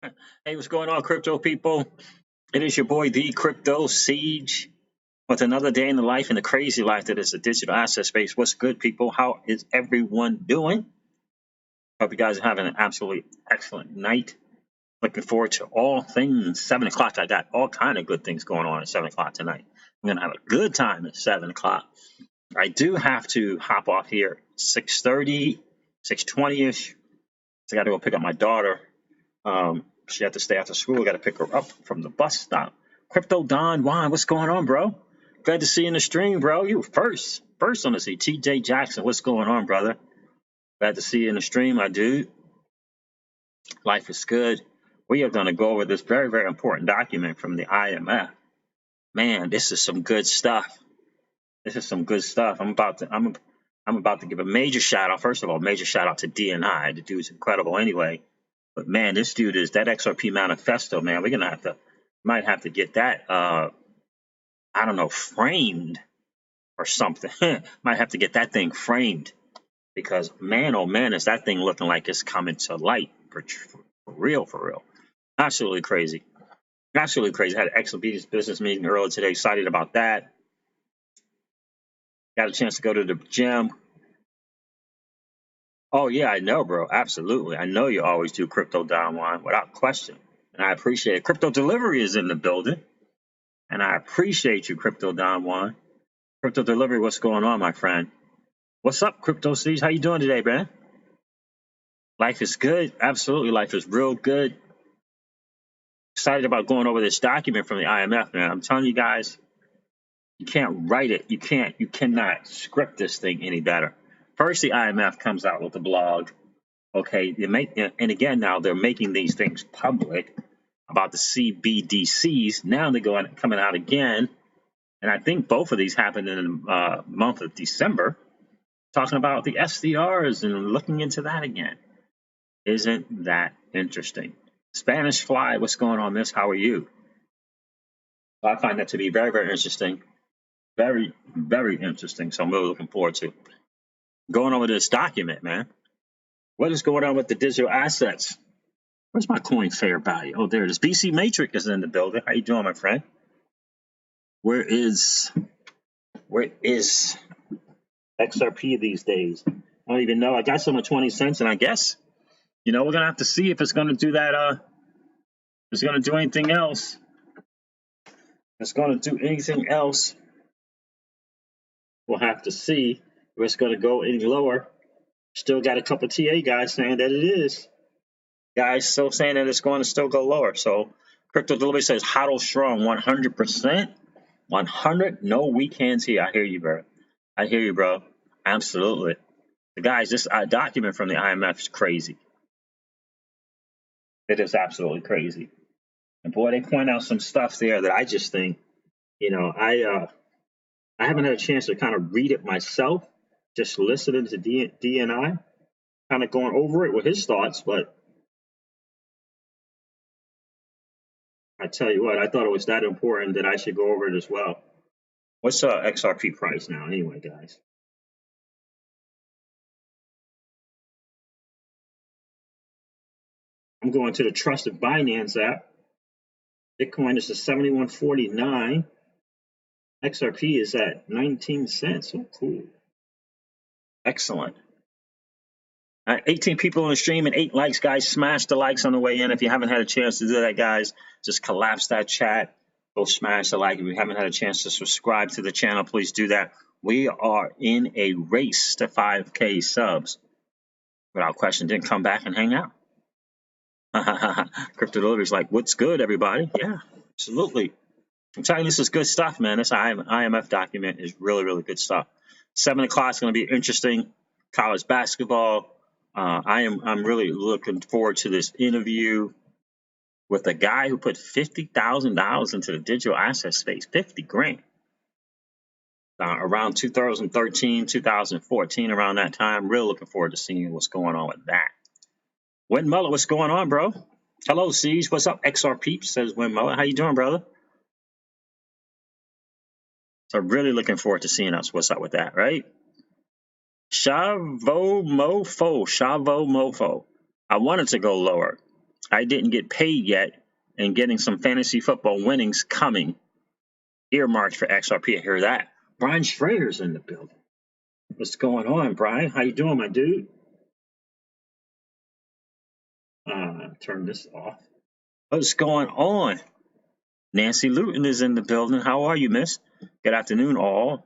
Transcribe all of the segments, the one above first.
Hey, what's going on, crypto people? It is your boy, the Crypto Siege, with another day in the life and the crazy life that is the digital asset space. What's good, people? How is everyone doing? Hope you guys are having an absolutely excellent night. Looking forward to all things 7 o'clock. I got all kind of good things going on at 7 o'clock tonight. I'm going to have a good time at 7 o'clock. I do have to hop off here 6:30, 6:20ish. So I got to go pick up my daughter. She had to stay after school. Got to pick her up from the bus stop. Crypto Don Juan, what's going on, bro? Glad to see you in the stream, bro. You first on the scene. TJ Jackson, what's going on, brother? Glad to see you in the stream, my dude. Life is good. We are going to go over this very, very important document from the IMF. Man, this is some good stuff. This is some good stuff. I'm about to give a major shout out. First of all, major shout out to DNI. The dude's incredible anyway. But man, this dude is that XRP manifesto, man. We're gonna might have to get that I don't know, framed or something. Might have to get that thing framed because man, oh man, is that thing looking like it's coming to light for real, for real. Absolutely crazy. Absolutely crazy. I had an excellent business meeting earlier today. Excited about that. Got a chance to go to the gym. Oh yeah, I know, bro. Absolutely. I know you always do crypto downline without question. And I appreciate it. Crypto delivery is in the building. And I appreciate you, Crypto Don Juan. Crypto delivery, what's going on, my friend? What's up, Crypto Seeds? How you doing today, man? Life is good. Absolutely, life is real good. Excited about going over this document from the IMF, man. I'm telling you guys, you can't write it. You cannot script this thing any better. First, the IMF comes out with a blog. Okay, and again, now they're making these things public about the CBDCs. Now they're coming out again. And I think both of these happened in the month of December, talking about the SDRs and looking into that again. Isn't that interesting? Spanish Fly, what's going on this? How are you? I find that to be very, very interesting. Very, very interesting. So I'm really looking forward to going over this document, man. What is going on with the digital assets? Where's my coin fair value? Oh, there it is. BC Matrix is in the building. How you doing, my friend? Where is XRP these days? I don't even know. I got some at 20 cents, and I guess, we're going to have to see if it's going to do that. If it's going to do anything else. If it's going to do anything else, we'll have to see if it's going to go any lower. Still got a couple of TA guys saying that it is. Guys still saying that it's going to still go lower. So Crypto Delivery says hodl strong 100%. 100, no weak hands here. I hear you, bro. I hear you, bro. Absolutely. Guys, this document from the IMF is crazy. It is absolutely crazy. And boy, they point out some stuff there that I just think, I haven't had a chance to kind of read it myself, just listening to DNI, kind of going over it with his thoughts, but I tell you what, I thought it was that important that I should go over it as well. What's XRP price now anyway, guys? I'm going to the trusted Binance app. Bitcoin is at 71.49. XRP is at 19 cents. Oh, cool. Excellent. 18 people on the stream and 8 likes, guys. Smash the likes on the way in. If you haven't had a chance to do that, guys, just collapse that chat. Go smash the like. If you haven't had a chance to subscribe to the channel, please do that. We are in a race to 5K subs. Without question, didn't come back and hang out. Crypto Delivery is like, what's good, everybody? Yeah, absolutely. I'm telling you, this is good stuff, man. This IMF document is really, really good stuff. 7 o'clock is going to be interesting. College basketball. I'm really looking forward to this interview with a guy who put $50,000 into the digital asset space, 50 grand. Around 2013, 2014, around that time. Real looking forward to seeing what's going on with that. Win Mullet, what's going on, bro? Hello, Siege. What's up? XR Peeps says Win Mullet. How you doing, brother? So really looking forward to seeing what's up with that, right? Shavo Mofo. I wanted to go lower. I didn't get paid yet, and getting some fantasy football winnings coming. Earmarked for XRP. I hear that. Brian Schrader's in the building. What's going on, Brian? How you doing, my dude? Turn this off. What's going on? Nancy Luton is in the building. How are you, miss? Good afternoon, all,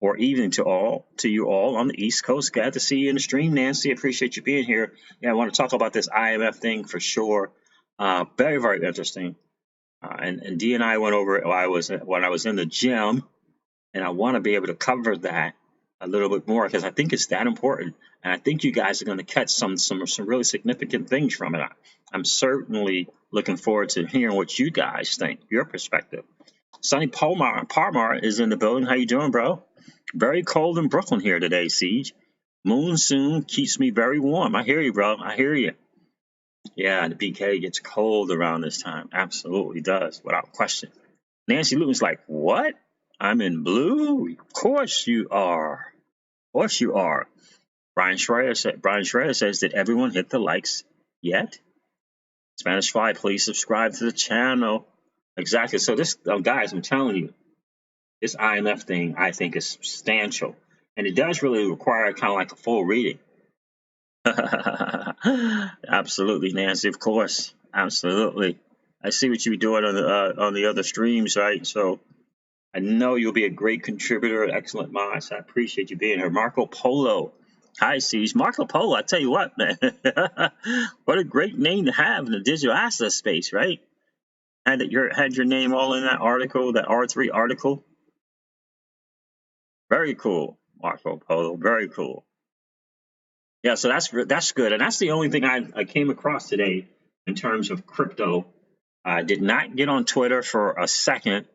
or evening to you all on the East Coast. Glad to see you in the stream, Nancy. Appreciate you being here. Yeah, I want to talk about this IMF thing for sure. Very, very interesting. And D and I went over it when I was in the gym, and I want to be able to cover that a little bit more because I think it's that important, and I think you guys are going to catch some really significant things from it. I'm certainly looking forward to hearing what you guys think, your perspective. Sonny Parmar is in the building. How you doing, bro? Very cold in Brooklyn here today, Siege. Monsoon keeps me very warm. I hear you, bro. I hear you. Yeah, the BK gets cold around this time. Absolutely does, without question. Nancy Luton's like, what? I'm in blue? Of course you are. Of course you are. Brian Schreier says, did everyone hit the likes yet? Spanish Fly, please subscribe to the channel. Exactly. So this, guys, I'm telling you, this IMF thing I think is substantial. And it does really require kind of like a full reading. Absolutely, Nancy, of course. Absolutely. I see what you're doing on the other streams, right? So I know you'll be a great contributor, excellent mind. So I appreciate you being here. Marco Polo. Hi, Siege. Marco Polo, I tell you what, man. What a great name to have in the digital asset space, right? Had your name all in that article, that R3 article. Very cool, Marco Polo. Very cool. Yeah, so that's good, and that's the only thing I came across today in terms of crypto. I did not get on Twitter for a second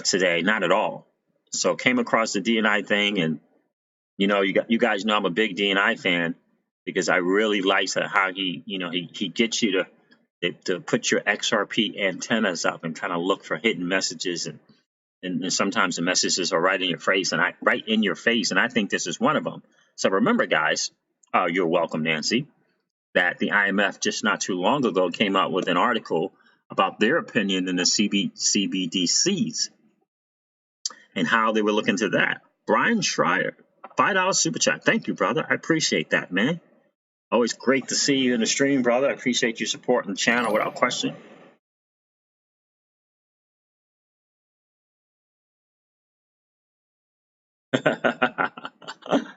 today, not at all. So came across the DNI thing, and you guys know I'm a big DNI fan because I really like how he gets you to put your XRP antennas up and kind of look for hidden messages, and sometimes the messages are right in your face, and I think this is one of them. So remember, guys, you're welcome, Nancy, that the IMF just not too long ago came out with an article about their opinion in the CBDCs and how they were looking to that. Brian Schreier, $5 super chat. Thank you, brother. I appreciate that, man. Always great to see you in the stream, brother. I appreciate you supporting the channel without question.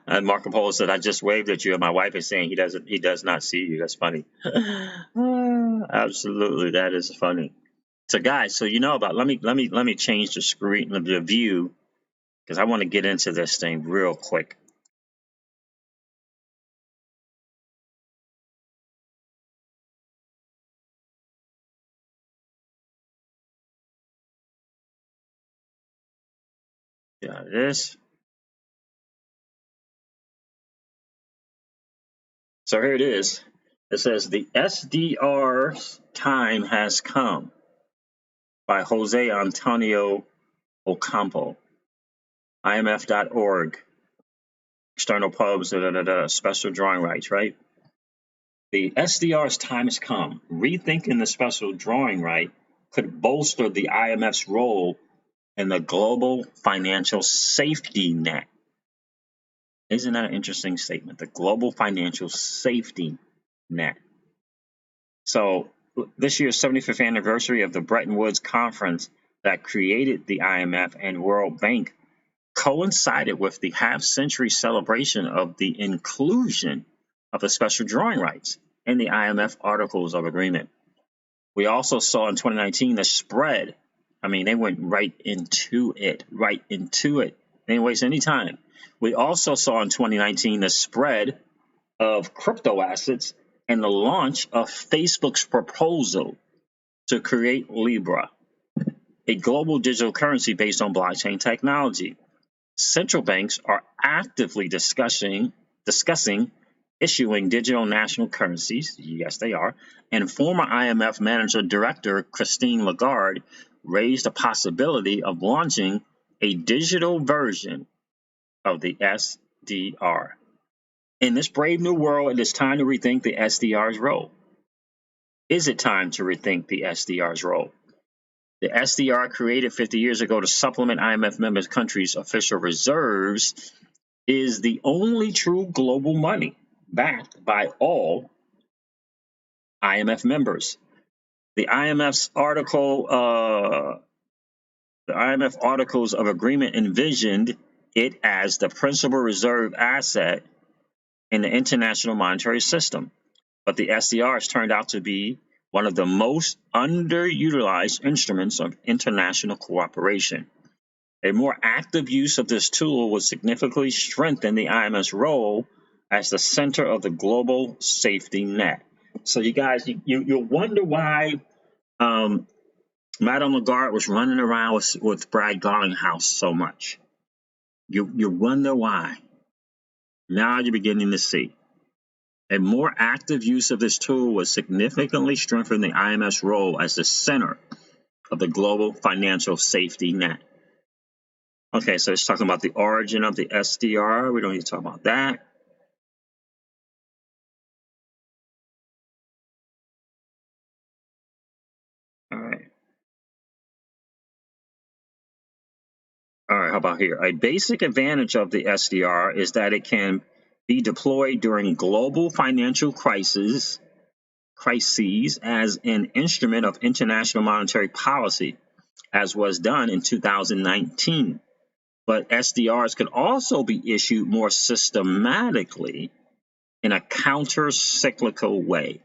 And Marco Polo said, I just waved at you, and my wife is saying he does not see you. That's funny. Absolutely, that is funny. So guys, so let me change the screen, the view, because I want to get into this thing real quick. Yeah, this. So here it is. It says the SDR's time has come by Jose Antonio Ocampo, IMF.org, external pubs, special drawing rights, right? The SDR's time has come. Rethinking the special drawing right could bolster the IMF's role in the global financial safety net. Isn't that an interesting statement? The global financial safety net. So this year's 75th anniversary of the Bretton Woods Conference that created the IMF and World Bank coincided with the half-century celebration of the inclusion of the special drawing rights in the IMF Articles of Agreement. We also saw in 2019 the spread. I mean, they went right into it. They didn't waste any time. We also saw in 2019 the spread of crypto assets and the launch of Facebook's proposal to create Libra, a global digital currency based on blockchain technology. Central banks are actively discussing issuing digital national currencies. Yes, they are. And former IMF manager director Christine Lagarde raised the possibility of launching a digital version of the SDR. In this brave new world, it is time to rethink the SDR's role. Is it time to rethink the SDR's role? The SDR, created 50 years ago to supplement IMF member countries' official reserves, is the only true global money backed by all IMF members. The IMF's the IMF Articles of Agreement envisioned it as the principal reserve asset in the international monetary system. But the SDRs turned out to be one of the most underutilized instruments of international cooperation. A more active use of this tool would significantly strengthen the IMF's role as the center of the global safety net. So, you guys, you'll wonder why Madame Lagarde was running around with Brad Garlinghouse so much. You wonder why. Now you're beginning to see. A more active use of this tool would significantly strengthen the IMF's role as the center of the global financial safety net. Okay, so it's talking about the origin of the SDR. We don't need to talk about that. All right. All right, how about here? A basic advantage of the SDR is that it can be deployed during global financial crises as an instrument of international monetary policy, as was done in 2019. But SDRs could also be issued more systematically in a counter-cyclical way.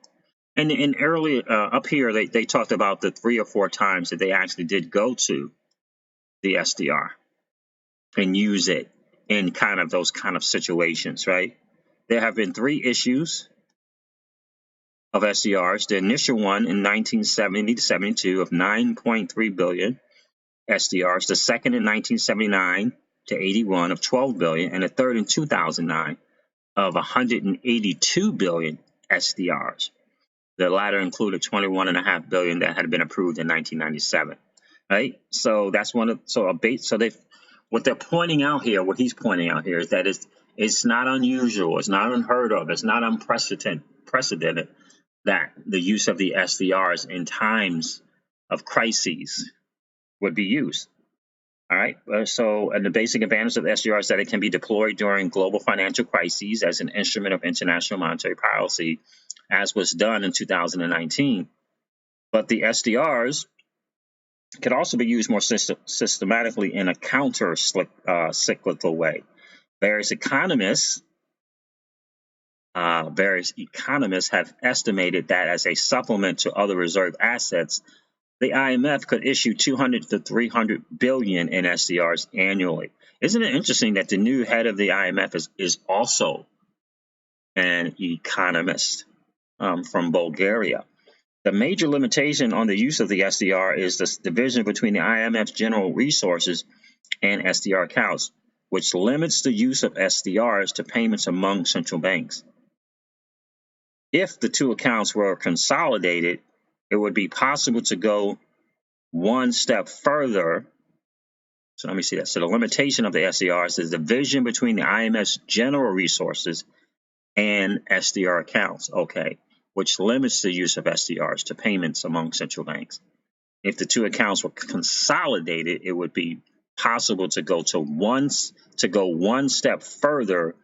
And in early up here, they talked about the 3 or 4 times that they actually did go to the SDR and use it in kind of those kind of situations, right? There have been 3 issues of SDRs. The initial one in 1970 to 72 of 9.3 billion SDRs. The second in 1979 to 81 of 12 billion, and the third in 2009 of 182 billion SDRs. The latter included 21.5 billion that had been approved in 1997. Right, so that's one of they what they're pointing out here. What he's pointing out here is that it's not unusual, it's not unheard of, it's not unprecedented that the use of the SDRs in times of crises would be used. All right. And the basic advantage of the SDR is that it can be deployed during global financial crises as an instrument of international monetary policy, as was done in 2019. But the SDRs could also be used more systematically in a counter-cyclical way. Various economists have estimated that as a supplement to other reserve assets, the IMF could issue 200 to 300 billion in SDRs annually. Isn't it interesting that the new head of the IMF is also an economist from Bulgaria? The major limitation on the use of the SDR is the division between the IMF's general resources and SDR accounts, which limits the use of SDRs to payments among central banks. If the two accounts were consolidated, it would be possible to go one step further. So let me see that. So the limitation of the SDRs is the division between the IMF's general resources and SDR accounts, okay, which limits the use of SDRs to payments among central banks. If the two accounts were consolidated, it would be possible to go one step further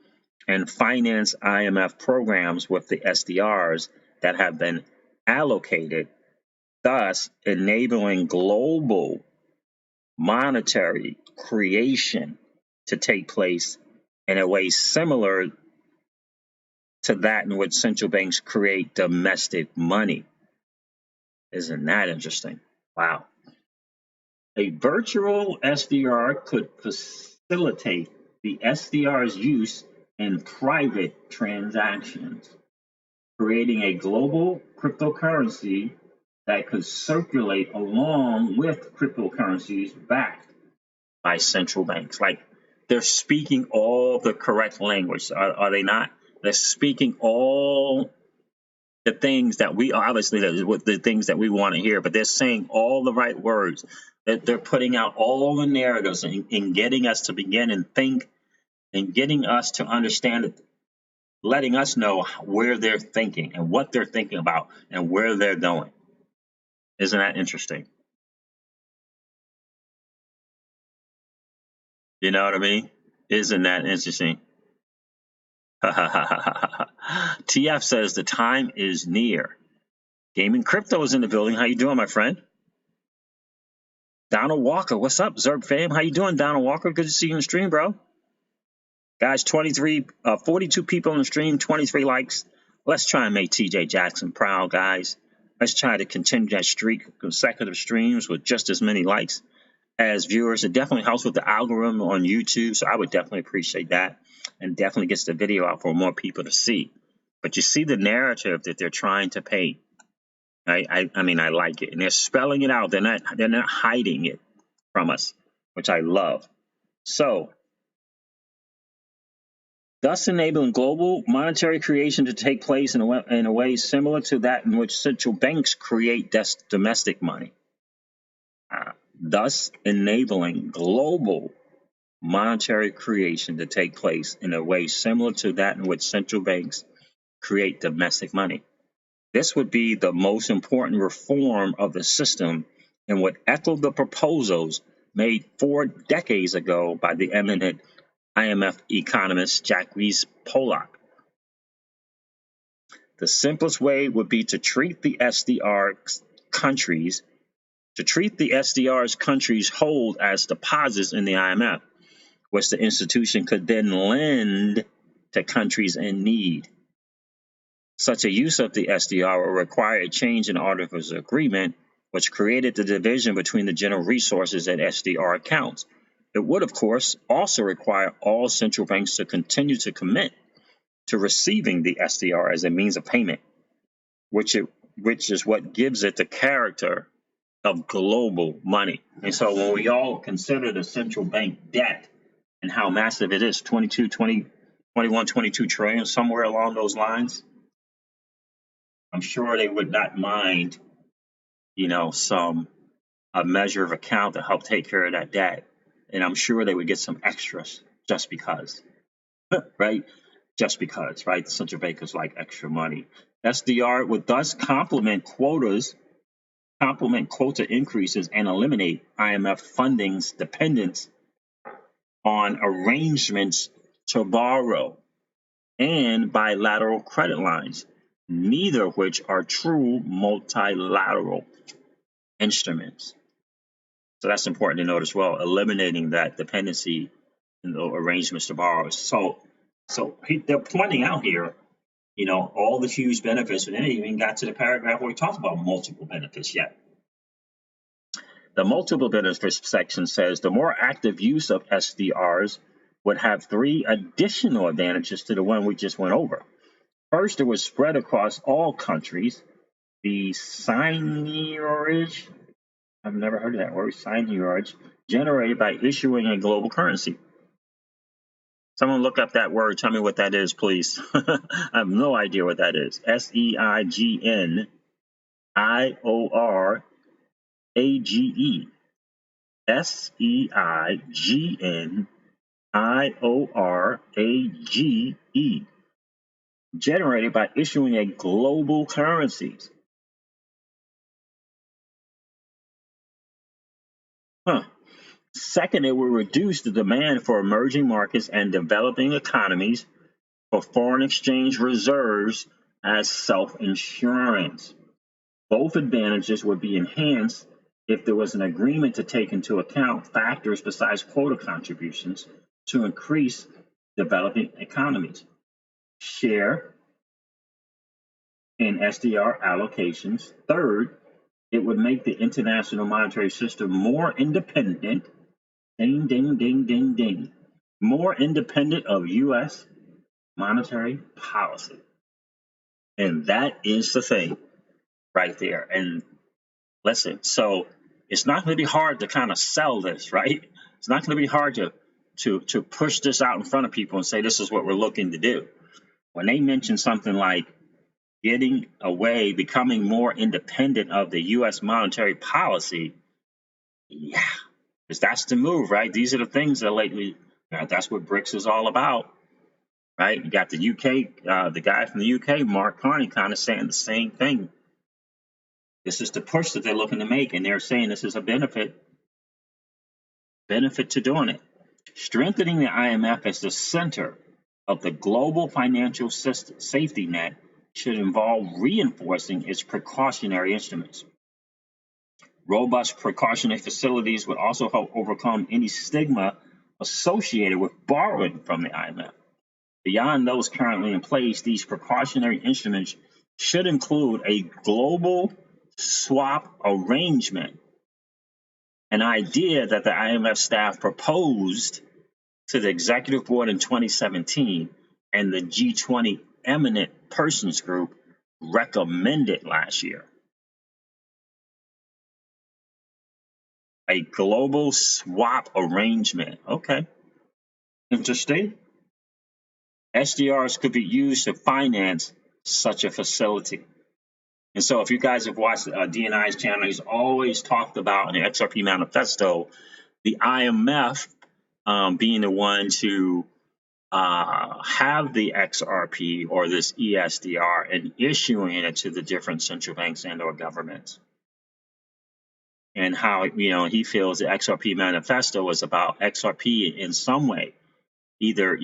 and finance IMF programs with the SDRs that have been allocated, thus enabling global monetary creation to take place in a way similar to that in which central banks create domestic money. Isn't that interesting? Wow. A virtual SDR could facilitate the SDR's use in private transactions, creating a global cryptocurrency that could circulate along with cryptocurrencies backed by central banks. Like, they're speaking all the correct language, are they not? They're speaking all the things that we obviously the things that we want to hear, but they're saying all the right words. They're putting out all the narratives and getting us to begin and think and getting us to understand letting us know where they're thinking and what they're thinking about and where they're going. Isn't that interesting? You know what I mean? Isn't that interesting? TF says the time is near. Gaming Crypto is in the building. How you doing, my friend? Donald Walker, what's up, Zerb fam? How you doing, Donald Walker? Good to see you on the stream, bro. Guys, 42 people on the stream, 23 likes. Let's try and make TJ Jackson proud, guys. Let's try to continue that streak of consecutive streams with just as many likes as viewers. It definitely helps with the algorithm on YouTube, so I would definitely appreciate that, and definitely gets the video out for more people to see. But you see the narrative that they're trying to paint. I mean, I like it, and they're spelling it out. They're not hiding it from us, which I love. So, thus enabling global monetary creation to take place in a way similar to that in which central banks create domestic money. Thus enabling global monetary creation to take place in a way similar to that in which central banks create domestic money. This would be the most important reform of the system and would echo the proposals made 4 decades ago by the eminent IMF economist Jacques Polak. The simplest way would be to treat the SDR's countries hold as deposits in the IMF, which the institution could then lend to countries in need. Such a use of the SDR will require a change in Articles of Agreement, which created the division between the general resources and SDR accounts. It would, of course, also require all central banks to continue to commit to receiving the SDR as a means of payment, which is what gives it the character of global money. And so when we all consider the central bank debt and how massive it is, 22 trillion, somewhere along those lines, I'm sure they would not mind, a measure of account to help take care of that debt. And I'm sure they would get some extras just because, right? Just because, right? The central bankers like extra money. SDR would thus complement quota increases and eliminate IMF funding's dependence on arrangements to borrow and bilateral credit lines, neither of which are true multilateral instruments. So that's important to note as well, eliminating that dependency in the arrangements to borrow. So they're pointing out here, all the huge benefits, and then they even got to the paragraph where we talked about multiple benefits yet. The multiple benefits section says the more active use of SDRs would have 3 additional advantages to the one we just went over. First, it was spread across all countries. The seigniorage, I've never heard of that word, seigniorage, generated by issuing a global currency. Someone look up that word. Tell me what that is, please. I have no idea what that is. SEIGNIORAGE. SEIGNIORAGE. Generated by issuing a global currencies. Second, it will reduce the demand for emerging markets and developing economies for foreign exchange reserves as self-insurance. Both advantages would be enhanced if there was an agreement to take into account factors besides quota contributions to increase developing economies. Share in SDR allocations. Third, it would make the international monetary system more independent. Ding, ding, ding, ding, ding. More independent of U.S. monetary policy. And that is the thing right there. And listen, so it's not going to be hard to kind of sell this, right? It's not going to be hard to push this out in front of people and say this is what we're looking to do. When they mention something like becoming more independent of the U.S. monetary policy, yeah, because that's the move, right? These are the things that lately, that's what BRICS is all about. right? You got the UK, the guy from the UK, Mark Carney, kind of saying the same thing. This is the push that they're looking to make, and they're saying this is a benefit to doing it. Strengthening the IMF as the center of the global financial safety net should involve reinforcing its precautionary instruments. Robust precautionary facilities would also help overcome any stigma associated with borrowing from the IMF. Beyond those currently in place, these precautionary instruments should include a global swap arrangement, an idea that the IMF staff proposed to the executive board in 2017 and the G20 Eminent Persons Group recommended last year. A global swap arrangement. Okay, interesting. SDRs could be used to finance such a facility. And so, if you guys have watched DNI's channel, he's always talked about in the XRP manifesto the IMF being the one to have the XRP or this ESDR and issuing it to the different central banks and or governments. And how, he feels the XRP manifesto is about XRP in some way, either,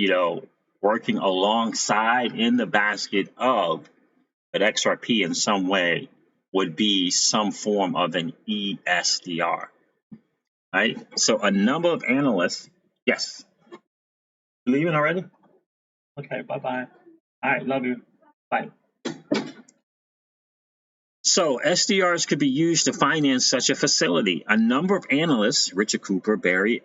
working alongside in the basket of, but XRP in some way would be some form of an ESDR, right? So a number of analysts, yes, leaving already? Okay, bye-bye. All right, love you. Bye. So SDRs could be used to finance such a facility. A number of analysts, Richard Cooper, Barry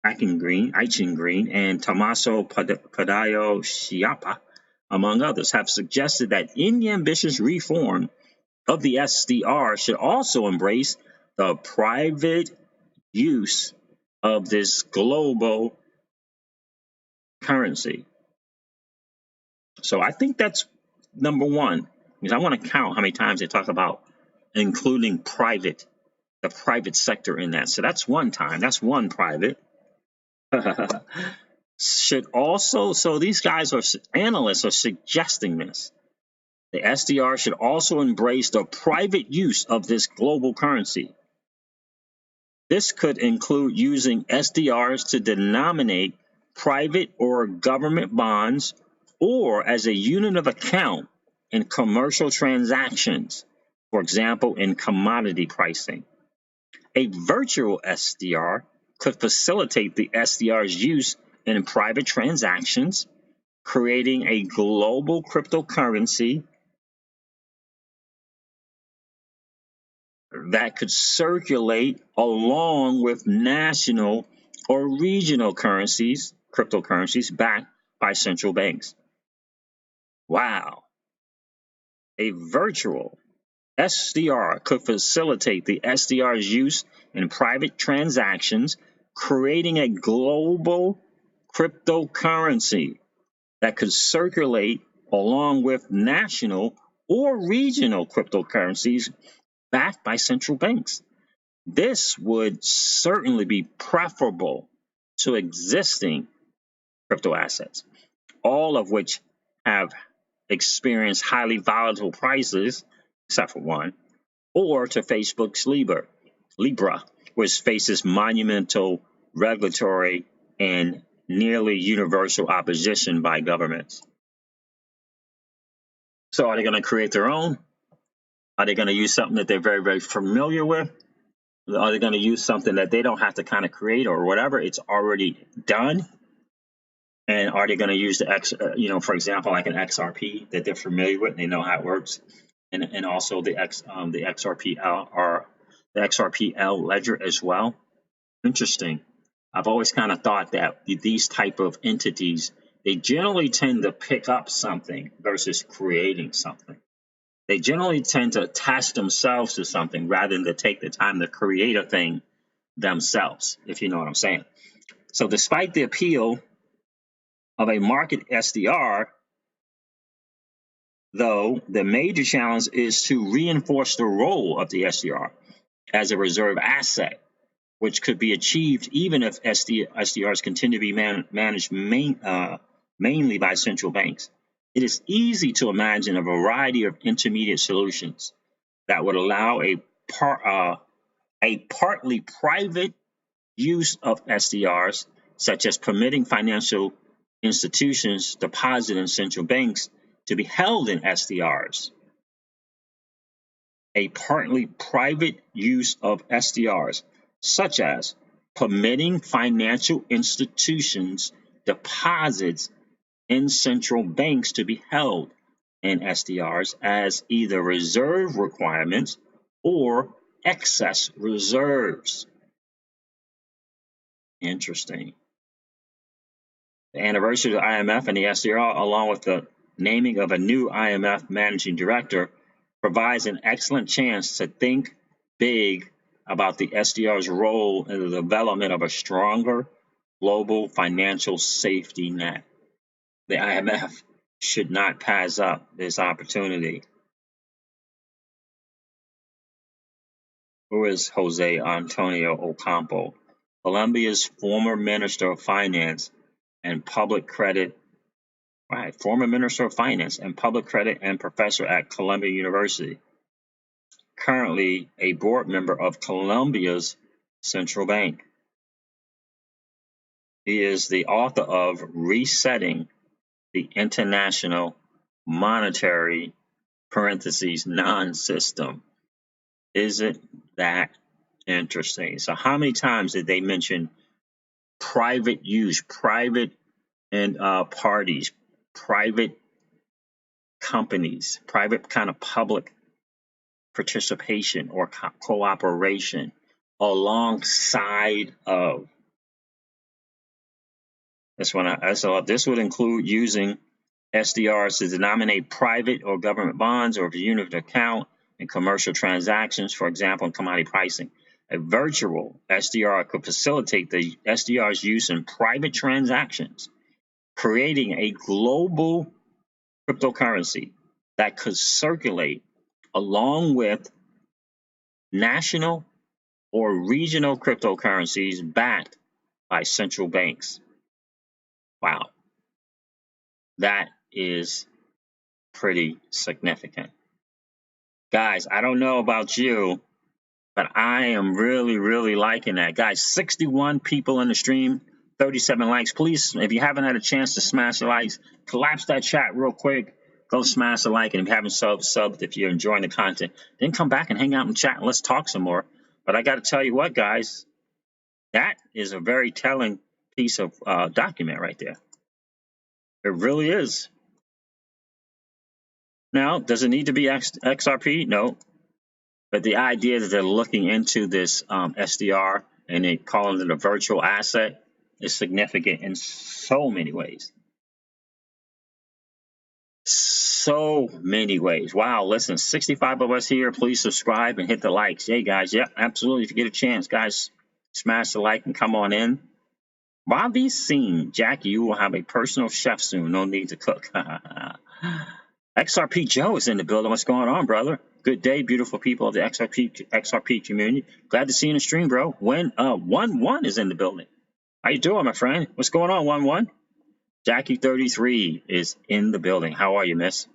Eichengreen, and Tommaso Padaio Schiappa, among others, have suggested that any ambitious reform of the SDR should also embrace the private use of this global currency. So I think that's number one, because I want to count how many times they talk about including the private sector in that. So that's one time. That's one private. Should also, so these guys analysts are suggesting this. The SDR should also embrace the private use of this global currency. This could include using SDRs to denominate private or government bonds or as a unit of account in commercial transactions, for example, in commodity pricing. A virtual SDR could facilitate the SDR's use in private transactions, creating a global cryptocurrency that could circulate along with national or regional cryptocurrencies backed by central banks. Wow. A virtual SDR could facilitate the SDR's use in private transactions, creating a global cryptocurrency that could circulate along with national or regional cryptocurrencies backed by central banks. This would certainly be preferable to existing crypto assets, all of which have experienced highly volatile prices, except for one, or to Facebook's Libra, which faces monumental regulatory and nearly universal opposition by governments. So are they going to create their own? Are they going to use something that they're very, very familiar with? Are they going to use something that they don't have to kind of create or whatever? It's already done. And are they going to use the for example, like an XRP that they're familiar with and they know how it works, and also the XRPL or the XRPL ledger as well? Interesting. I've always kind of thought that these type of entities, they generally tend to pick up something versus creating something. They generally tend to attach themselves to something rather than to take the time to create a thing themselves, if you know what I'm saying. So despite the appeal of a market SDR, though, the major challenge is to reinforce the role of the SDR as a reserve asset which could be achieved even if SDRs continue to be managed mainly by central banks. It is easy to imagine a variety of intermediate solutions that would allow a partly private use of SDRs, such as permitting financial institutions deposit in central banks to be held in SDRs. A partly private use of SDRs, such as permitting financial institutions deposits in central banks to be held in SDRs as either reserve requirements or excess reserves. Interesting. The anniversary of the IMF and the SDR, along with the naming of a new IMF managing director, provides an excellent chance to think big about the SDR's role in the development of a stronger global financial safety net. The IMF should not pass up this opportunity. Who is Jose Antonio Ocampo? Colombia's former Minister of Finance and Public Credit, right, former Minister of Finance and Public Credit and professor at Columbia University. Currently a board member of Colombia's central bank. He is the author of Resetting the International Monetary (non-system). Isn't that interesting? So how many times did they mention private use, private and parties, private companies, private kind of public participation or cooperation alongside of this one? So this would include using SDRs to denominate private or government bonds or unit account in commercial transactions, for example, in commodity pricing. A virtual SDR could facilitate the SDR's use in private transactions, creating a global cryptocurrency that could circulate along with national or regional cryptocurrencies backed by central banks. Wow, that is pretty significant. Guys, I don't know about you, but I am really, really liking that. Guys, 61 people in the stream, 37 likes. Please, if you haven't had a chance to smash the likes, collapse that chat real quick. Go smash the like, and if you haven't subbed, if you're enjoying the content, then come back and hang out and chat and let's talk some more. But I got to tell you what, guys, that is a very telling piece of document right there. It really is. Now, does it need to be XRP? No. But the idea that they're looking into this SDR and they calling it a virtual asset is significant in so many ways. So many ways. Wow, listen, 65 of us here. Please subscribe and hit the likes. Hey, guys, yeah, absolutely. If you get a chance, guys, smash the like and come on in. Bobby Seen, Jackie, you will have a personal chef soon. No need to cook. XRP Joe is in the building. What's going on, brother? Good day, beautiful people of the XRP community. Glad to see you in the stream, bro. When 1-1 is in the building. How you doing, my friend? What's going on, 1-1? Jackie 33 is in the building. How are you, miss?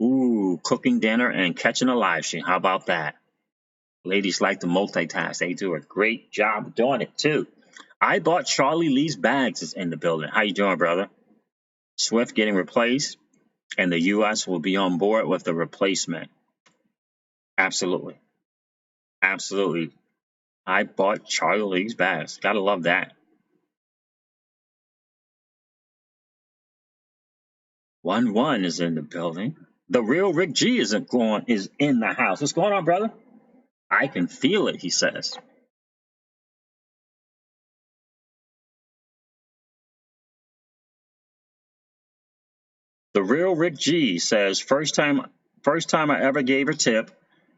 Ooh, cooking dinner and catching a live stream. How about that? Ladies like to multitask. They do a great job doing it too. I bought Charlie Lee's bags is in the building. How you doing, brother? Swift getting replaced, and the U.S. will be on board with the replacement. Absolutely. Absolutely. I bought Charlie Lee's bags. Gotta love that. 1-1 is in the building. The real Rick G is in the house. What's going on, brother? I can feel it, he says. The real Rick G says, first time I ever gave a tip.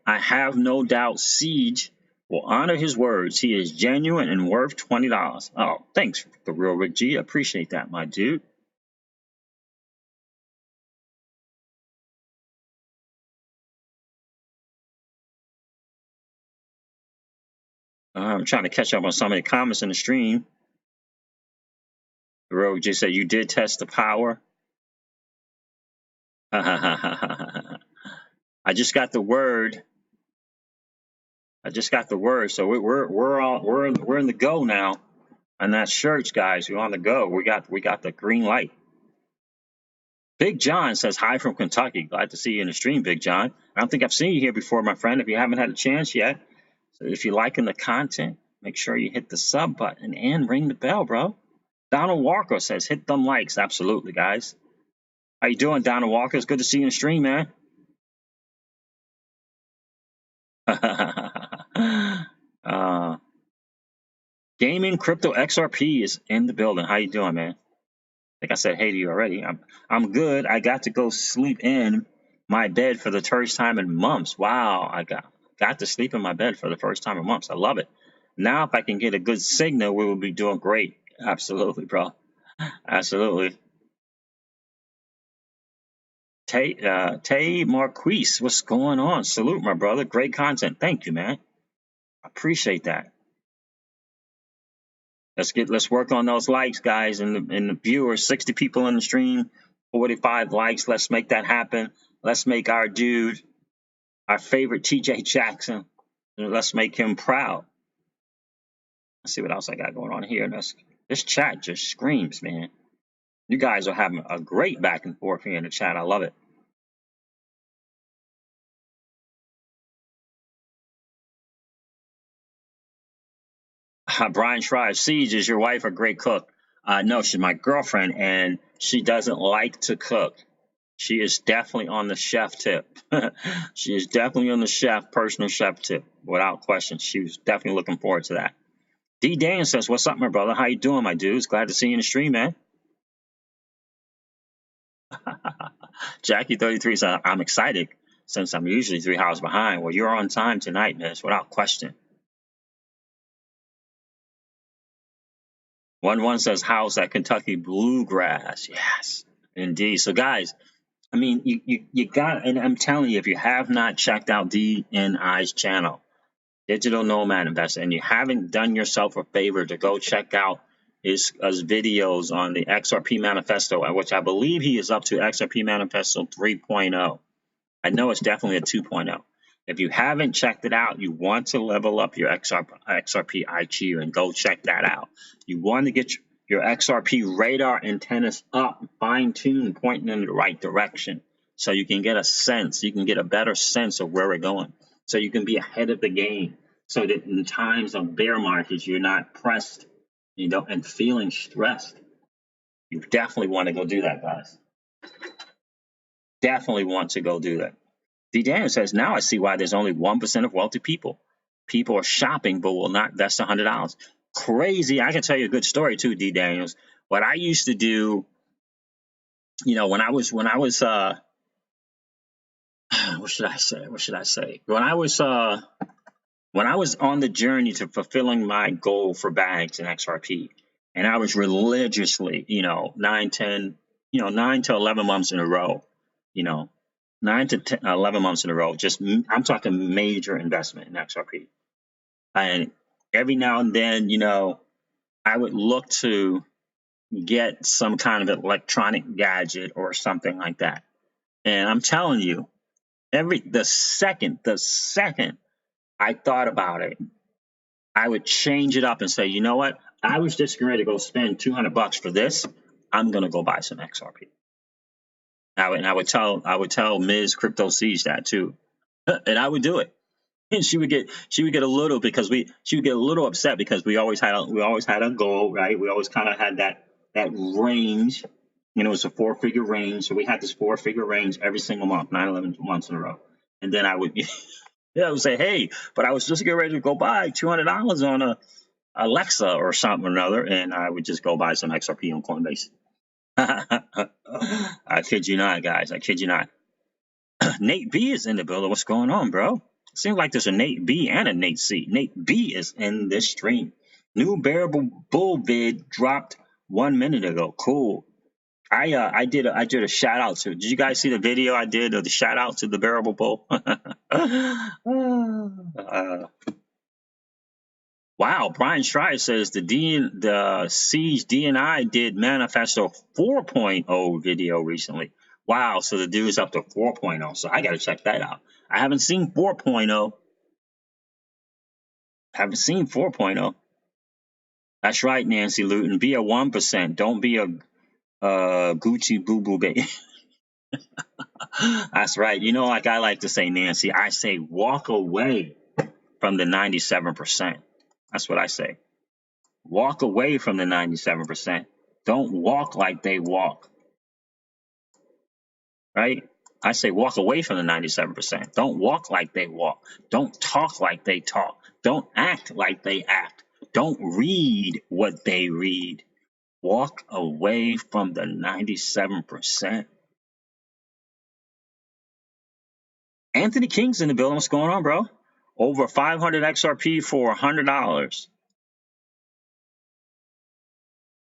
I have no doubt Siege will honor his words. He is genuine and worth $20. Oh, thanks, the real Rick G. Appreciate that, my dude. I'm trying to catch up on some of the comments in the stream. Rogue just said you did test the power. I just got the word. So we're in the go now. On that church, guys, we're on the go. We got the green light. Big John says hi from Kentucky. Glad to see you in the stream, Big John. I don't think I've seen you here before, my friend. If you haven't had a chance yet, so if you're liking the content, make sure you hit the sub button and ring the bell, bro. Donald Walker says hit them likes. Absolutely, guys. How you doing, Donald Walker? It's good to see you in the stream, man. Gaming Crypto XRP is in the building. How you doing, man? I think I said hey to you already. I'm good. I got to go sleep in my bed for the first time in months. Wow, I got to sleep in my bed for the first time in months. I love it. Now, if I can get a good signal, we will be doing great. Absolutely, bro. Absolutely. Tay Marquise, what's going on? Salute, my brother. Great content. Thank you, man. I appreciate that. Let's work on those likes, guys, and the viewers. 60 people in the stream, 45 likes. Let's make that happen. Let's make our dude, our favorite TJ Jackson, let's make him proud. Let's see what else I got going on here. This chat just screams, man. You guys are having a great back and forth here in the chat. I love it. Brian Schreier, Siege, is your wife a great cook? No, she's my girlfriend, and she doesn't like to cook. She is definitely on the chef tip. She is definitely on the personal chef tip, without question. She was definitely looking forward to that. D. Dan says, what's up, my brother? How you doing, my dudes? Glad to see you in the stream, man. Jackie33 says, I'm excited since I'm usually 3 hours behind. Well, you're on time tonight, miss, without question. 1-1 says, how's that Kentucky bluegrass? Yes, indeed. So, guys, I mean, you got, and I'm telling you, if you have not checked out DNI's channel, Digital Nomad Investor, and you haven't done yourself a favor to go check out his videos on the XRP Manifesto, which I believe he is up to XRP Manifesto 3.0. I know it's definitely a 2.0. If you haven't checked it out, you want to level up your XRP IQ and go check that out. You want to get your XRP radar antennas up, fine-tuned, pointing in the right direction, so you can get a sense, you can get a better sense of where we're going, so you can be ahead of the game, so that in times of bear markets, you're not pressed, and feeling stressed. You definitely want to go do that, guys. Definitely want to go do that. D. Daniel says, now I see why there's only 1% of wealthy people. People are shopping but will not invest $100. Crazy. I can tell you a good story too, D. Daniels. What I used to do, when I was what should I say? When I was on the journey to fulfilling my goal for bags and XRP, and I was religiously, 9 to 11 months in a row, 9 to 10, 11 months in a row, I'm talking major investment in XRP. And every now and then, I would look to get some kind of electronic gadget or something like that. And I'm telling you, the second I thought about it, I would change it up and say, you know what? I was just ready to go spend $200 for this. I'm going to go buy some XRP. I would tell Ms. Crypto Siege that too. And I would do it. And she would get a little upset because we always had a goal, right? We always kind of had that range, it was a 4-figure range. So we had this 4-figure range every single month, 9-11 months in a row. And then I would I would say, hey, but I was just getting ready to go buy $200 on a Alexa or something or another, and I would just go buy some XRP on Coinbase. I kid you not, guys. I kid you not. Nate B is in the building. What's going on, bro? Seems like there's a Nate B and a Nate C. Nate B is in this stream. New bearable bull vid dropped 1 minute ago. Cool. I did a shout out to. Did you guys see the video I did of the shout out to the bearable bull? Wow, Brian Schreier says the Siege DNI did Manifesto 4.0 video recently. Wow, so the dude's up to 4.0. So I got to check that out. I haven't seen 4.0. Haven't seen 4.0. That's right, Nancy Luton. Be a 1%. Don't be a Gucci boo boo baby. That's right. You know, like I like to say, Nancy, I say walk away from the 97%. That's what I say. Walk away from the 97%. Don't walk like they walk. Right? I say walk away from the 97%. Don't walk like they walk. Don't talk like they talk. Don't act like they act. Don't read what they read. Walk away from the 97%. Anthony King's in the building. What's going on, bro? Over 500 XRP for $100.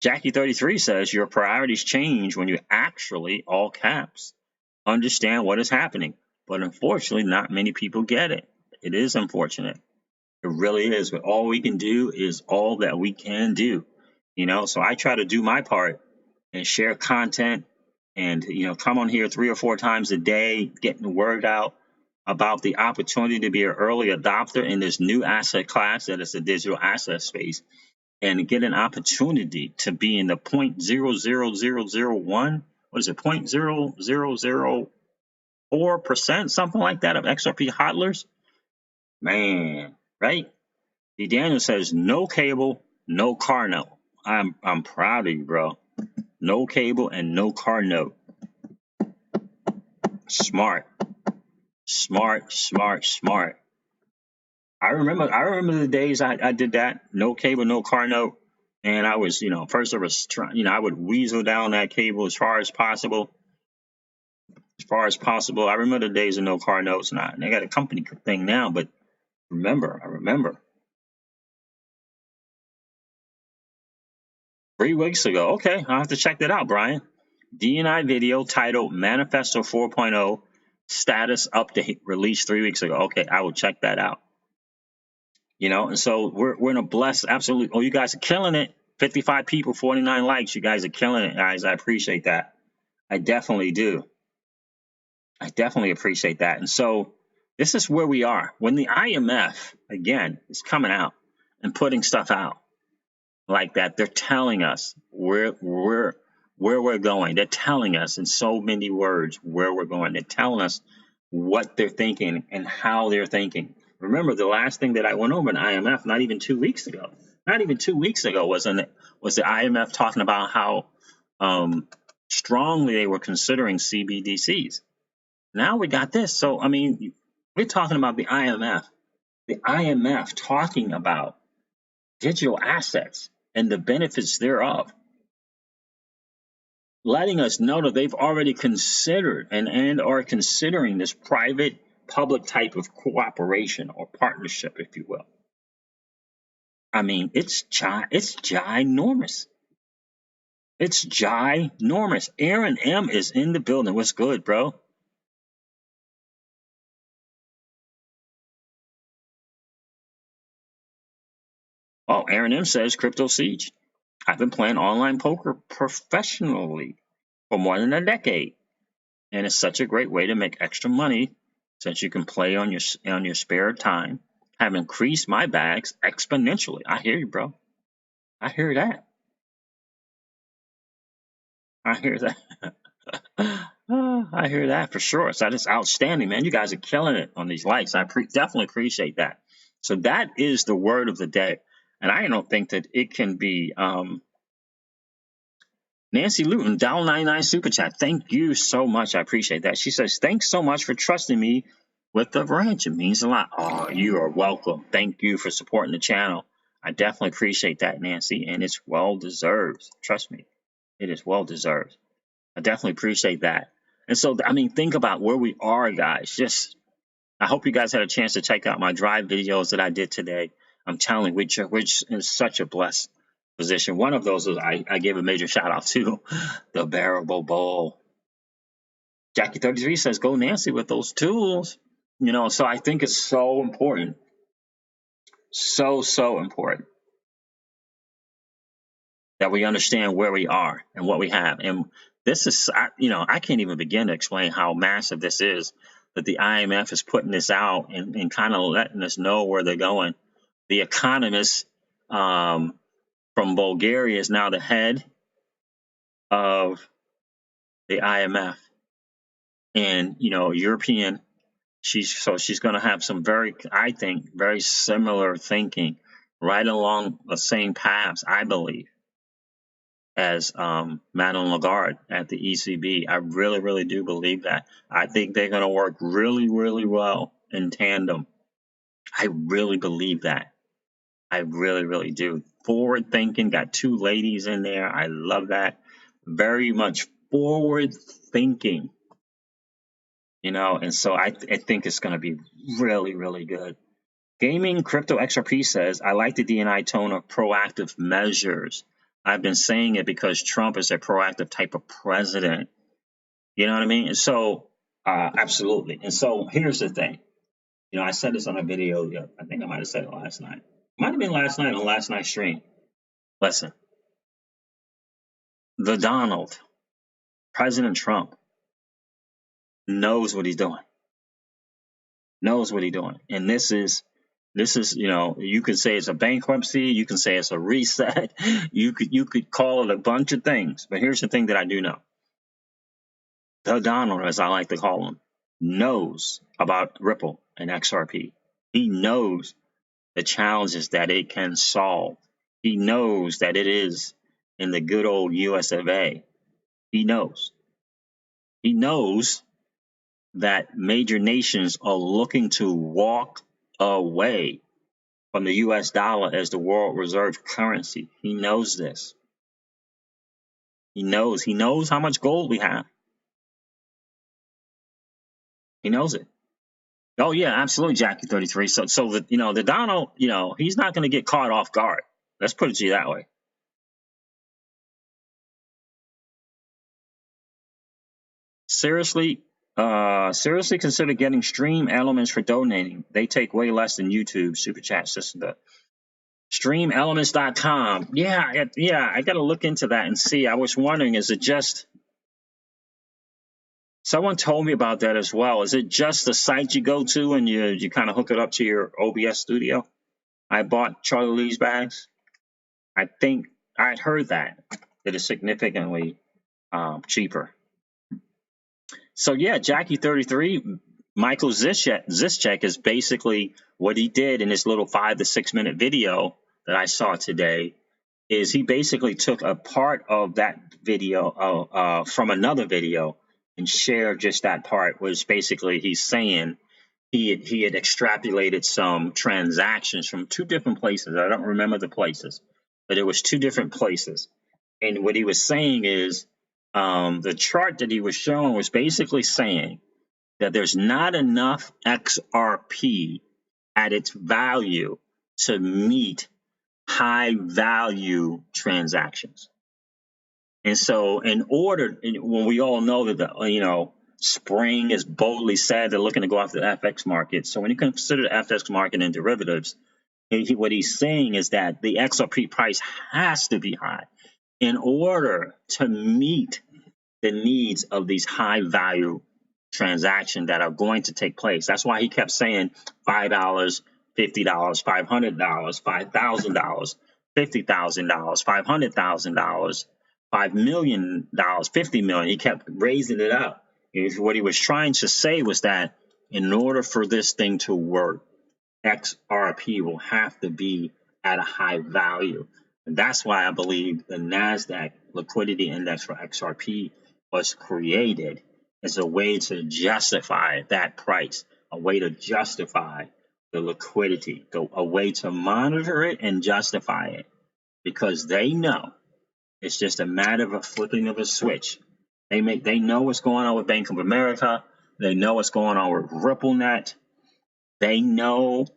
Jackie33 says your priorities change when you actually, all caps, understand what is happening. But unfortunately, not many people get it. It is unfortunate. It really is. But all we can do is all that we can do. You know, so I try to do my part and share content and, you know, come on here 3 or 4 times a day, getting the word out about the opportunity to be an early adopter in this new asset class that is the digital asset space, and get an opportunity to be in the 0.00001, what is it, 0.0004%, something like that, of XRP hodlers. Man, right? D. Daniel says no cable, no car note. I'm proud of you, bro. No cable and no car note. Smart. Smart, smart, smart. I remember the days I did that. No cable, no car note. And I was, you know, first I was trying, you know, I would weasel down that cable as far as possible. As far as possible. I remember the days of no car notes, and they got a company thing now, but I remember. 3 weeks ago. Okay, I'll have to check that out, Brian. DNI video titled Manifesto 4.0 status update released 3 weeks ago. Okay, I will check that out. You know, and so we're in a blessed, absolutely. Oh, you guys are killing it. 55 people, 49 likes. You guys are killing it, guys. I appreciate that. I definitely do. I definitely appreciate that. And so this is where we are. When the IMF, again, is coming out and putting stuff out like that, they're telling us where we're going. They're telling us in so many words where we're going. They're telling us what they're thinking and how they're thinking. Remember, the last thing that I went over in IMF, not even 2 weeks ago, was the IMF talking about how strongly they were considering CBDCs. Now we got this. So, I mean, we're talking about the IMF talking about digital assets and the benefits thereof, letting us know that they've already considered and are considering this private public type of cooperation or partnership, if you will. I mean, it's ginormous. It's ginormous. Aaron M is in the building. What's good, bro? Oh, Aaron M says Crypto Siege. I've been playing online poker professionally for more than a decade, and it's such a great way to make extra money since you can play on your spare time. Have increased my bags exponentially. I hear you, bro. I hear that. I hear that. I hear that for sure. So that's outstanding, man. You guys are killing it on these likes. I definitely appreciate that. So that is the word of the day, and I don't think that it can be. Nancy Luton, $1.99 super chat. Thank you so much. I appreciate that. She says, thanks so much for trusting me with the ranch. It means a lot. Oh, you are welcome. Thank you for supporting the channel. I definitely appreciate that, Nancy, and it's well deserved. Trust me, it is well deserved. I definitely appreciate that. And so, I mean, think about where we are, guys. I hope you guys had a chance to check out my drive videos that I did today. I'm telling you, which is such a blessed position. One of those was I gave a major shout out to the Bearable Bowl. Jackie33 says, go Nancy with those tools. You know, so I think it's so important So important that we understand where we are and what we have. And this is, I can't even begin to explain how massive this is that the IMF is putting this out and kind of letting us know where they're going. The economist from Bulgaria is now the head of the IMF, and European. She's going to have some I think, very similar thinking, right along the same paths, I believe, as Madame Lagarde at the ECB. I really, really do believe that. I think they're going to work really, really well in tandem. I really believe that. I really, really do. Forward thinking, got two ladies in there. I love that. Very much forward thinking, and so I think it's going to be really, really good. Gaming Crypto XRP says, I like the DNI tone of proactive measures. I've been saying it because Trump is a proactive type of president. You know what I mean? And so, absolutely. And so here's the thing. I said this on a video. I think I might have said it last night. Might have been last night on last night's stream. Listen, the Donald, President Trump, knows what he's doing. Knows what he's doing. And this is, you could say it's a bankruptcy. You can say it's a reset. You could call it a bunch of things. But here's the thing that I do know. The Donald, as I like to call him, knows about Ripple and XRP. He knows the challenges that it can solve. He knows that it is in the good old US of A. He knows. He knows that major nations are looking to walk away from the US dollar as the world reserve currency. He knows this. He knows how much gold we have. He knows it. Oh yeah, absolutely, Jackie 33. So the Donald, he's not going to get caught off guard. Let's put it to you that way. Seriously consider getting Stream Elements for donating. They take way less than YouTube super chat system does. StreamElements.com. Yeah, I got to look into that and see. I was wondering, is it just... Someone told me about that as well. Is it just the site you go to and you kind of hook it up to your OBS studio? I bought Charlie Lee's bags. I think I'd heard that it is significantly cheaper. So yeah, Jackie 33, Michael Zischek is basically what he did in this little 5 to 6 minute video that I saw today. Is he basically took a part of that video from another video and shared just that part, which basically he's saying he had extrapolated some transactions from 2 different places. I don't remember the places, but it was 2 different places. And what he was saying is the chart that he was showing was basically saying that there's not enough XRP at its value to meet high value transactions. And so when we all know that Spring is boldly said they're looking to go after the FX market. So when you consider the FX market and derivatives, what he's saying is that the XRP price has to be high in order to meet the needs of these high value transactions that are going to take place. That's why he kept saying $5, $50, $500, $5,000, $50,000, $500,000, $5 million, $50 million. He kept raising it up. What he was trying to say was that in order for this thing to work, XRP will have to be at a high value. And that's why I believe the NASDAQ liquidity index for XRP was created as a way to justify that price, a way to justify the liquidity, a way to monitor it and justify it, because they know it's just a matter of a flipping of a switch. They know what's going on with Bank of America. They know what's going on with RippleNet. They know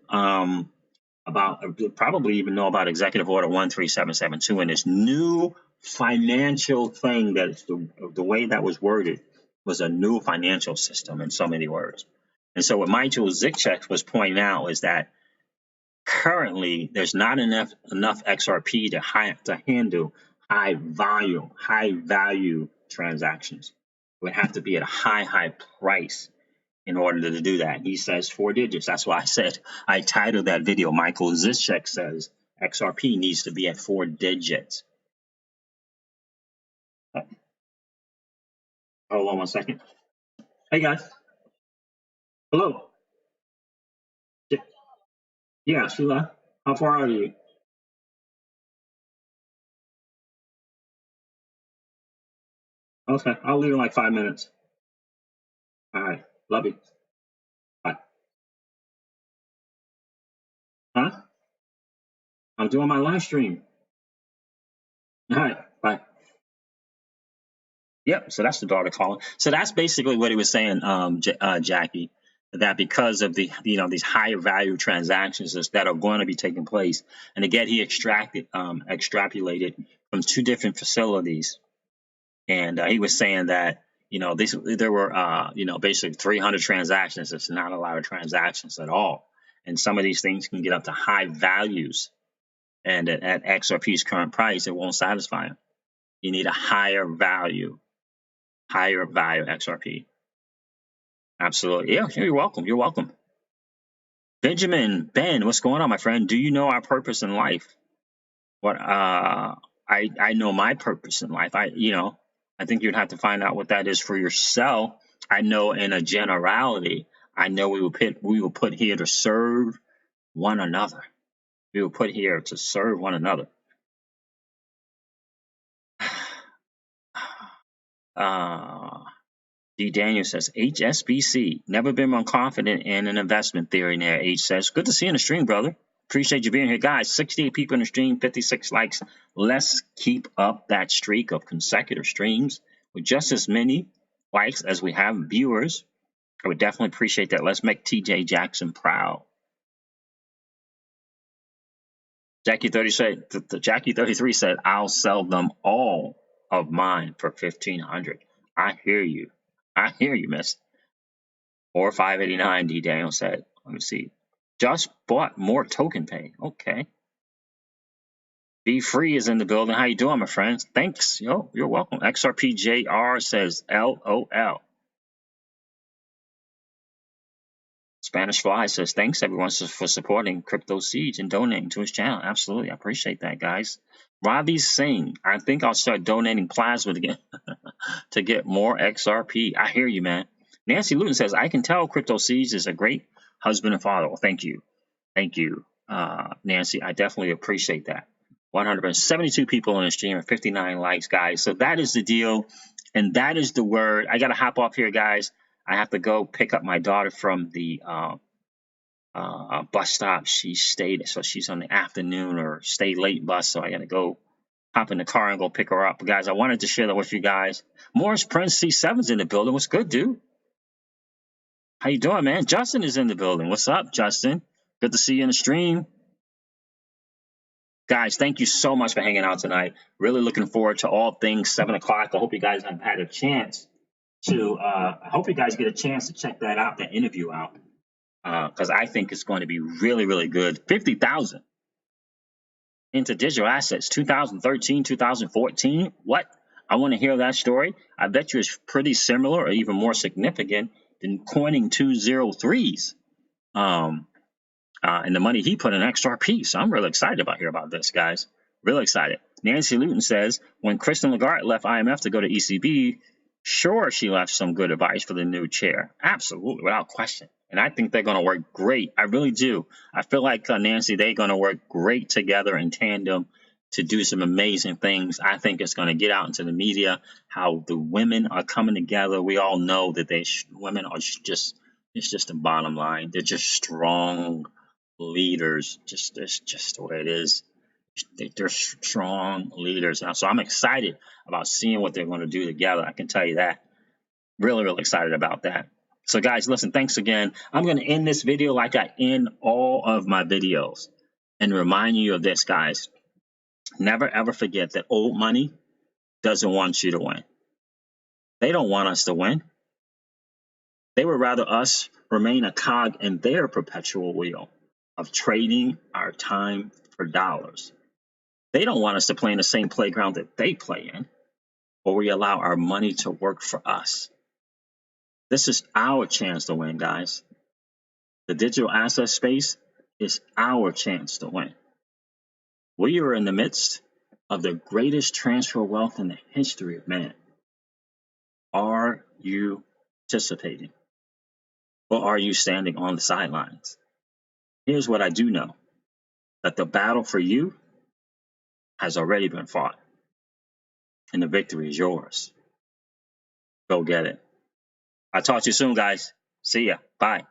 probably even know about Executive Order 13772 and this new financial thing that the way that was worded was a new financial system in so many words. And so what Michael Zischek was pointing out is that currently there's not enough XRP to handle high value transactions. It would have to be at a high price in order to do that. He says 4 digits. That's why I titled that video. Michael Zischek says XRP needs to be at 4 digits. Hold on one second. Hey guys. Hello. Yeah, Sheila. How far are you? Okay, I'll leave in like 5 minutes. All right. Love you. Bye. Huh? I'm doing my live stream. All right. Bye. Yep. So that's the daughter calling. So that's basically what he was saying, Jackie, that because of these higher value transactions that are going to be taking place, and again, he extrapolated from 2 different facilities, and he was saying that there were basically 300 transactions. It's not a lot of transactions at all, and some of these things can get up to high values, and at XRP's current price, it won't satisfy them. You need a higher value XRP. Absolutely. Yeah, you're welcome. You're welcome. Ben, what's going on, my friend? Do you know our purpose in life? What I know my purpose in life. I think you'd have to find out what that is for yourself. I know in a generality, I know we were put here to serve one another. We were put here to serve one another. D. Daniel says, HSBC, never been more confident in an investment theory there. H says, good to see you in the stream, brother. Appreciate you being here. Guys, 68 people in the stream, 56 likes. Let's keep up that streak of consecutive streams with just as many likes as we have viewers. I would definitely appreciate that. Let's make TJ Jackson proud. Jackie 33 said, I'll sell them all of mine for $1,500. I hear you. Miss. Or 589, D. Daniel said. Let me see. Just bought more token pay. Okay. Be Free is in the building. How you doing, my friends? Thanks. Yo, you're welcome. XRPJR says LOL. Spanish Fly says, thanks everyone for supporting Crypto Siege and donating to his channel. Absolutely. I appreciate that, guys. Ravi Singh, I think I'll start donating plasma again to get more XRP. I hear you, man. Nancy Luton says, I can tell Crypto Siege is a great husband and father. Well, thank you. Thank you, Nancy. I definitely appreciate that. 172 people on the stream and 59 likes, guys. So that is the deal. And that is the word. I got to hop off here, guys. I have to go pick up my daughter from the bus stop. She stayed, so she's on the afternoon or stay late bus. So I got to go hop in the car and go pick her up. But guys, I wanted to share that with you guys. Morris Prince C7's in the building. What's good, dude? How you doing, man? Justin is in the building. What's up, Justin? Good to see you in the stream. Guys, thank you so much for hanging out tonight. Really looking forward to all things 7 o'clock. I hope you guys have had a chance to, I hope you guys get a chance to check that out, that interview out, because I think it's going to be really, really good. 50,000 into digital assets, 2013, 2014. What? I want to hear that story. I bet you it's pretty similar or even more significant than coining 203s. And the money he put in XRP. So I'm really excited about this, guys. Really excited. Nancy Luton says, when Christine Lagarde left IMF to go to ECB, sure, she left some good advice for the new chair. Absolutely, without question. And I think they're going to work great. I really do. I feel like, Nancy, they're going to work great together in tandem to do some amazing things. I think it's going to get out into the media how the women are coming together. We all know that women are just, it's just the bottom line. They're just strong leaders. That's just the way it is. They're strong leaders. So I'm excited about seeing what they're going to do together. I can tell you that. Really, really excited about that. So guys, listen, thanks again. I'm going to end this video like I end all of my videos and remind you of this, guys. Never, ever forget that old money doesn't want you to win. They don't want us to win. They would rather us remain a cog in their perpetual wheel. of trading our time for dollars. They don't want us to play in the same playground that they play in, or we allow our money to work for us. This is our chance to win, guys. The digital asset space is our chance to win. We are in the midst of the greatest transfer of wealth in the history of man. Are you participating? Or are you standing on the sidelines? Here's what I do know, that the battle for you has already been fought, and the victory is yours. Go get it. I'll talk to you soon, guys. See ya. Bye.